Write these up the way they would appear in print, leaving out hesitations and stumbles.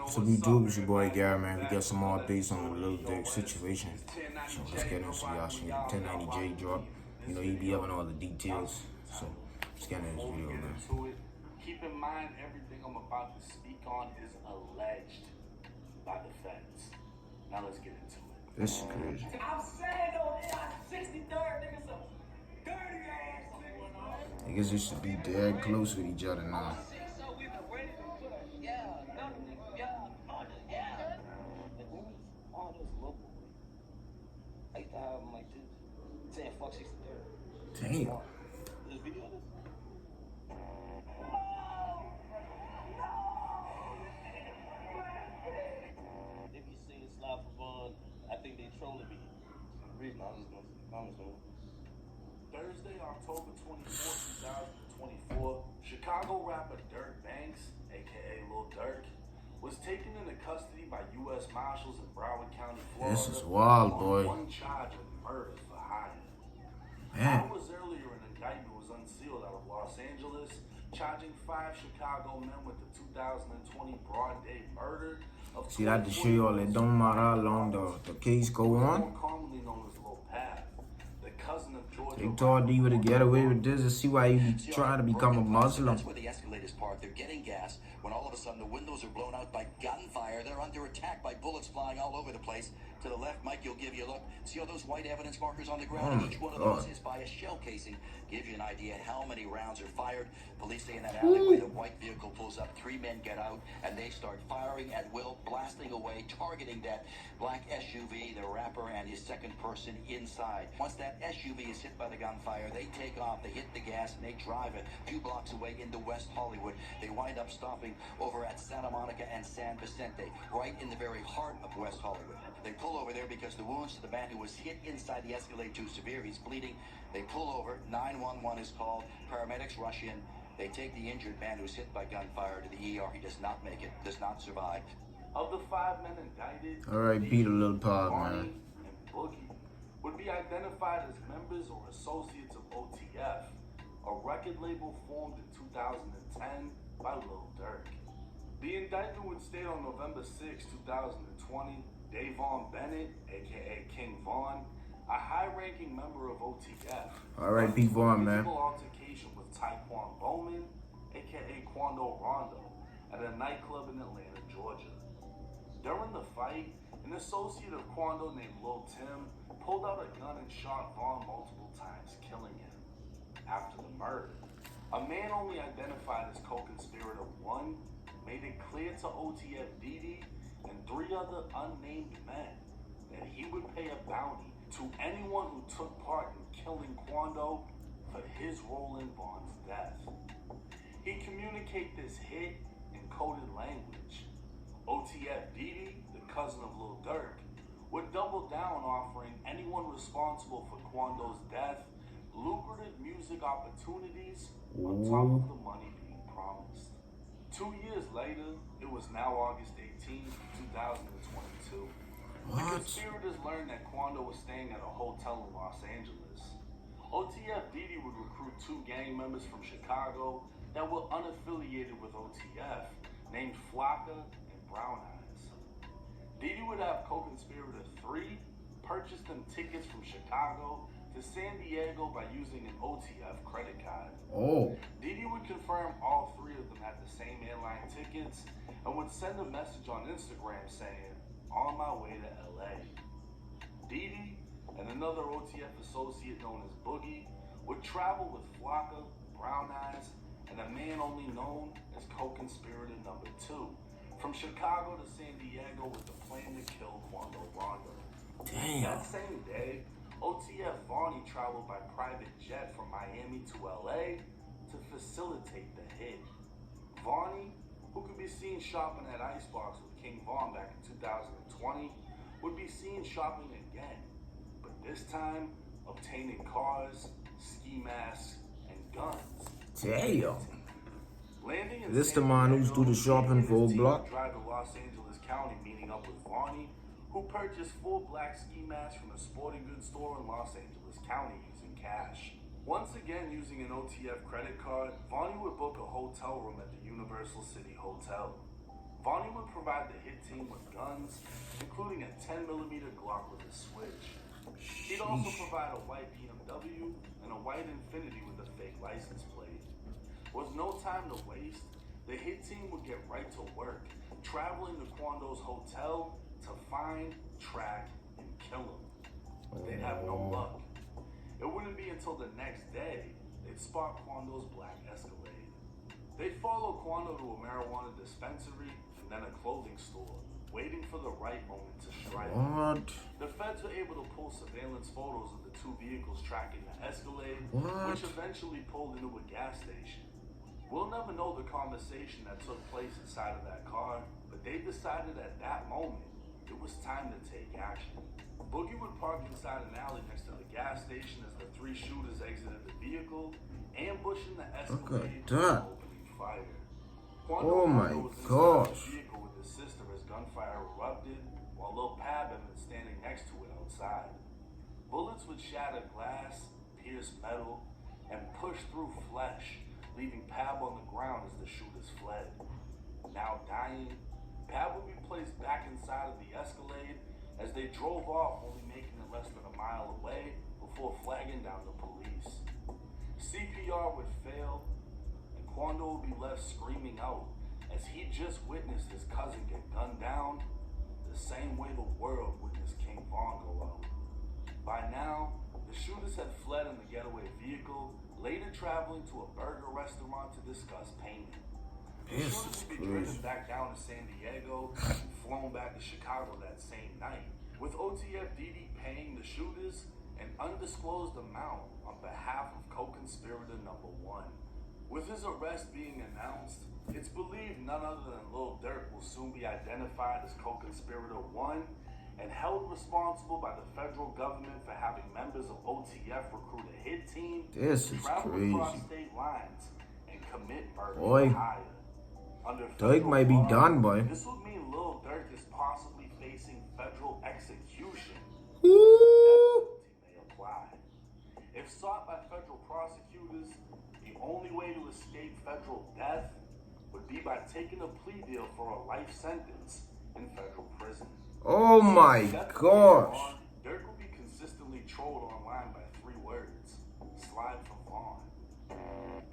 So we do with your boy Garret, man. We got some more updates on the Lil Durk situation. So let's get into y'all. See the 1090J drop. You know, he be having all the details. So let's get into this video, man. Keep in mind, everything I'm about to speak on is alleged by the feds. Now let's get into it. This is crazy. I'm saying though, they got 63rd niggas, some dirty ass niggas. Niggas used to be dead close with each other now. I used to have them like this, saying fuck 63rd. Damn. There's video of this? If you see the slap for fun, I think they trolling me. Reason I'm just gonna. Thursday, October 24th, 2024, Chicago rapper Durk, aka Lil Durk, was taken into custody by U.S. Marshals in Broward County, Florida. This is wild, on boy. one charge of murder for hire. Man. Hours earlier, an indictment was unsealed out of Los Angeles, charging 5 Chicago men with the 2020 broad day murder of. See, that to show you all, it don't matter how long the case go on. More commonly known as Lil Path, the cousin of Georgia. They told you to get away with this and see why you be trying to become a Muslim. That's where the escalators parked. They're getting gas when all of a sudden the windows are blown out by gunfire. They're under attack by bullets flying all over the place. To the left, Mike, you'll give you a look. See all those white evidence markers on the ground? Each one of those is by a shell casing. Give you an idea how many rounds are fired. Police say in that alleyway, the white vehicle pulls up. 3 men get out, and they start firing at will, blasting away, targeting that black SUV, the rapper, and his second person inside. Once that SUV is hit by the gunfire, they take off, they hit the gas, and they drive a few blocks away into West Hollywood. They wind up stopping over at Santa Monica and San Vicente, right in the very heart of West Hollywood. They pull over there because the wounds to the man who was hit inside the Escalade too severe. He's bleeding. They pull over. 911 is called. Paramedics rush in. They take the injured man who's hit by gunfire to the ER. He does not make it, does not survive. Of the 5 men indicted, All right, beat a little pod, man. Barney and Boogie would be identified as members or associates of OTF, a record label formed in 2010 by Lil Durk. The indictment would state on November 6, 2020, Davon Bennett, aka King Von, a high-ranking member of OTF. All right, Pete Vaughn, man. Physical altercation with Tyquan Bowman, aka Quando Rondo, at a nightclub in Atlanta, Georgia. During the fight, an associate of Quando named Lil Tim pulled out a gun and shot Vaughn multiple times, killing him. After the murder, a man only identified as co-conspirator 1 made it clear to OTF Didi and 3 other unnamed men that he would pay a bounty to anyone who took part in killing Quando for his role in Vaughn's death. He communicated this hit in coded language. OTF Didi, the cousin of Lil Durk, would double down, offering anyone responsible for Quando's death lucrative music opportunities on top of the money being promised. 2 years later, it was now August 18, 2022. The conspirators learned that Quando was staying at a hotel in Los Angeles. OTF Didi would recruit 2 gang members from Chicago that were unaffiliated with OTF, named Flocka and Brown Eyes. Didi would have co-conspirator 3 purchase them tickets from Chicago to San Diego by using an OTF credit card. Didi would confirm all 3 of them had the same airline tickets and would send a message on Instagram saying, "On my way to LA." Didi and another OTF associate known as Boogie would travel with Flocka, Brown Eyes, and a man only known as co-conspirator number 2 from Chicago to San Diego with the plan to kill Quando Rondo. Damn. That same day, OTF Vonnie traveled by private jet from Miami to LA to facilitate the hit. Vonnie, who could be seen shopping at Icebox with King Von back in 2020, would be seen shopping again, but this time obtaining cars, ski masks, and guns. Damn. Landing in This the San man who's Diego, do the shopping he and for his a team block? would drive to Los Angeles County, meeting up with Vonnie, who purchased 4 black ski masks from a sporting goods store in Los Angeles County using cash. Once again, using an OTF credit card, Vonnie would book a hotel room at the Universal City Hotel. Vonnie would provide the hit team with guns, including a 10mm Glock with a switch. He'd also provide a white BMW and a white Infiniti with a fake license plate. With no time to waste, the hit team would get right to work, traveling to Quando's hotel to find, track, and kill him. But they'd have no luck. It wouldn't be until the next day they'd spot Quando's black Escalade. They'd follow Quando to a marijuana dispensary and then a clothing store, waiting for the right moment to strike. What? The feds were able to pull surveillance photos of the two vehicles tracking the Escalade, which eventually pulled into a gas station. We'll never know the conversation that took place inside of that car, but they decided at that moment it was time to take action. Boogie would park inside an alley next to the gas station as the three shooters exited the vehicle, ambushing the Escalade and opening fire. Oh my was inside gosh. the vehicle with his sister as gunfire erupted, while Lil Pab had been standing next to it outside. Bullets would shatter glass, pierce metal, and push through flesh, leaving Pab on the ground as the shooters fled. Now dying, Pab would be placed back inside of the Escalade as they drove off, only making it less than a mile away before flagging down the police. CPR would fail, and Quando would be left screaming out as he just witnessed his cousin get gunned down the same way the world witnessed King Von go out. By now, the shooters had fled in the getaway vehicle, later traveling to a burger restaurant to discuss payment. The shooters would be driven back down to San Diego and flown back to Chicago that same night, with OTF-DD paying the shooters an undisclosed amount on behalf of co-conspirator number 1. With his arrest being announced, it's believed none other than Lil Durk will soon be identified as co-conspirator 1 and held responsible by the federal government for having members of OTF recruit a hit team, travel across state lines, and commit murder for hire. Durk might be done, boy. This would mean Lil Durk is possibly facing federal execution. May apply. If sought by federal prosecutors, the only way to escape federal death would be by taking a plea deal for a life sentence in federal prison. Oh my gosh. Durk will be consistently trolled online by 3 words: slide for Vaughn.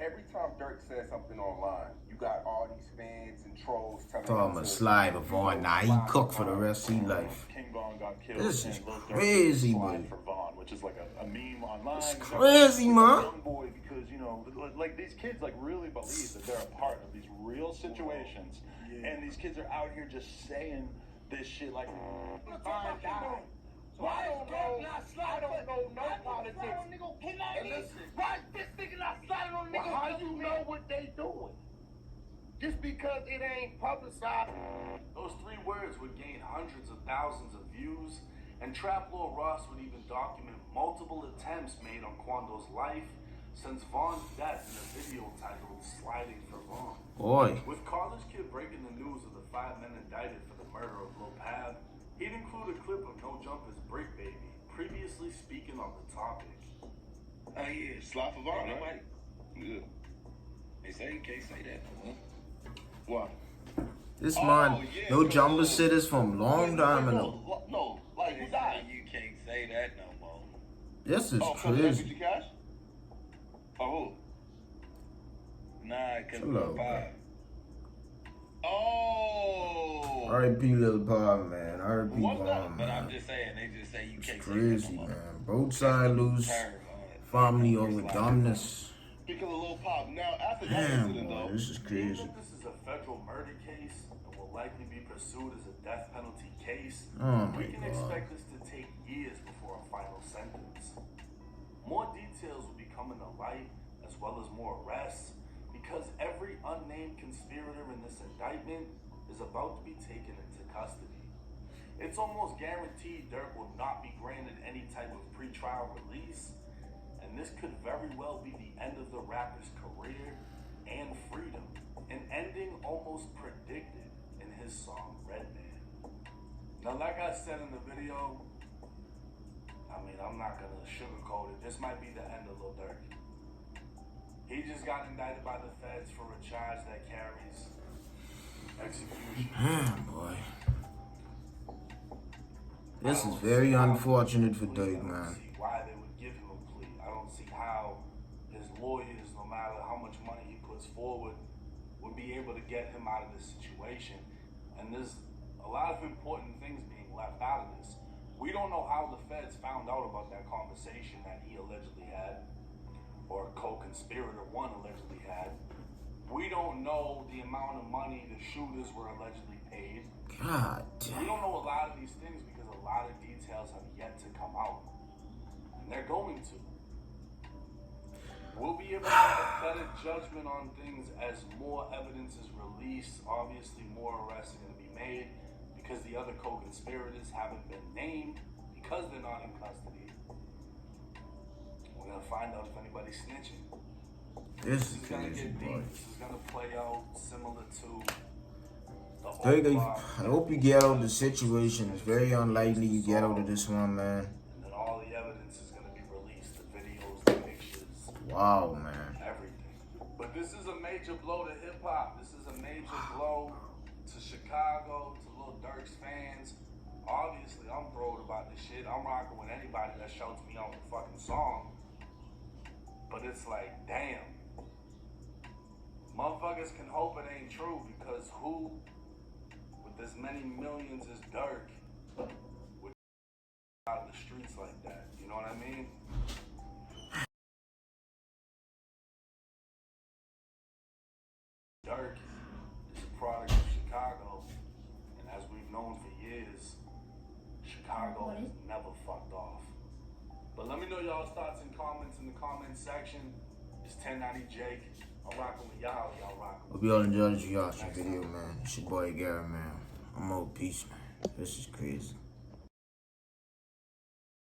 Every time Durk says something online, you got all these fans and trolls telling I'm a slide of Vaughn. Nah, he cooked for the rest of his life. King Von got killed. This is and Lil Durk crazy, slide man. for Vaughn, which is like a meme online. It's crazy, man. Young boy, because you know, like these kids like really believe that they're a part of these real situations, and these kids are out here just saying this shit like. So I don't know no politics. And listen, why is this nigga not sliding on niggas? How you know what they doing? Just because it ain't publicized. Those 3 words would gain hundreds of thousands of views, and Trap Lord Ross would even document multiple attempts made on Quando's life since Vaughn's death in a video titled Sliding for Vaughn. Boy. With College Kid breaking the news of the 5 men indicted for the murder of Lil Pab, he'd include a clip of No Jumper's Brick Baby, previously speaking on the topic. Yeah, slide for Vaughn, right? Yeah. They say you can't say that no more. What? This man, No Jumper shit is from long time ago. No, like who died? You can't say that no more. This is Oh, crazy. Cash? Oh, Nah, cause Hello, Lil Pab. Oh. R.I.P. Lil Pab, man. R.I.P. Vaughn, But I'm man. just saying, they just say you can't It's say crazy, that no more. man. Both sides lose family over dumbness. because of Lil Pop. Now, after that Damn, incident, boy, though, this is Being crazy. that this is a federal murder case and will likely be pursued as a death penalty case, Oh my we can God. expect this to take years before a final sentence. More details will be coming to light, as well as more arrests, because every unnamed conspirator in this indictment is about to be taken into custody. It's almost guaranteed Durk will not be granted any type of pretrial release, and this could very well be the end of the rapper's career and freedom, an ending almost predicted in his song Redman. Now, like I said in the video, I'm not gonna sugarcoat it. This might be the end of Lil Durk. He just got indicted by the feds for a charge that carries execution. Damn, boy. This is very unfortunate for Durk, I man. don't see why they would give him a plea. I don't see how his lawyers, no matter how much money he puts forward, would be able to get him out of this situation. And there's a lot of important things being left out of this. We don't know how the feds found out about that conversation that he allegedly had, or co-conspirator one allegedly had. We don't know the amount of money the shooters were allegedly paid. God We damn. don't know a lot of these things because a lot of details have yet to come out. And they're going to. We'll be able to make a better judgment on things as more evidence is released. Obviously, more arrests are going to be made because the other co-conspirators haven't been named because they're not in custody. We're going to find out if anybody's snitching. This is This is going to crazy, get boy. deep. This is going to play out similar to the Durk, Oprah. I hope you get out of the situation. It's very unlikely you get out of this one, man. And then all the evidence is going to be released, the videos, the pictures, Wow, man. everything. But this is a major blow to hip-hop. This is a major blow to Chicago, to Lil Durk's fans. Obviously, I'm thrilled about this shit. I'm rocking with anybody that shouts me on the fucking song. But it's like, damn. Motherfuckers can hope it ain't true because who, with as many millions as Durk, would out of the streets like that? You know what I mean? Durk is a product of Chicago, and as we've known for years, Chicago has never fucked off. But let me know y'all's thoughts and comments in the comment section. It's 1090 Jake. I'm rocking with y'all. Y'all rocking with Hope y'all enjoyed the reaction video, man. It's your boy Garret, man. I'm out. Peace, man. This is crazy.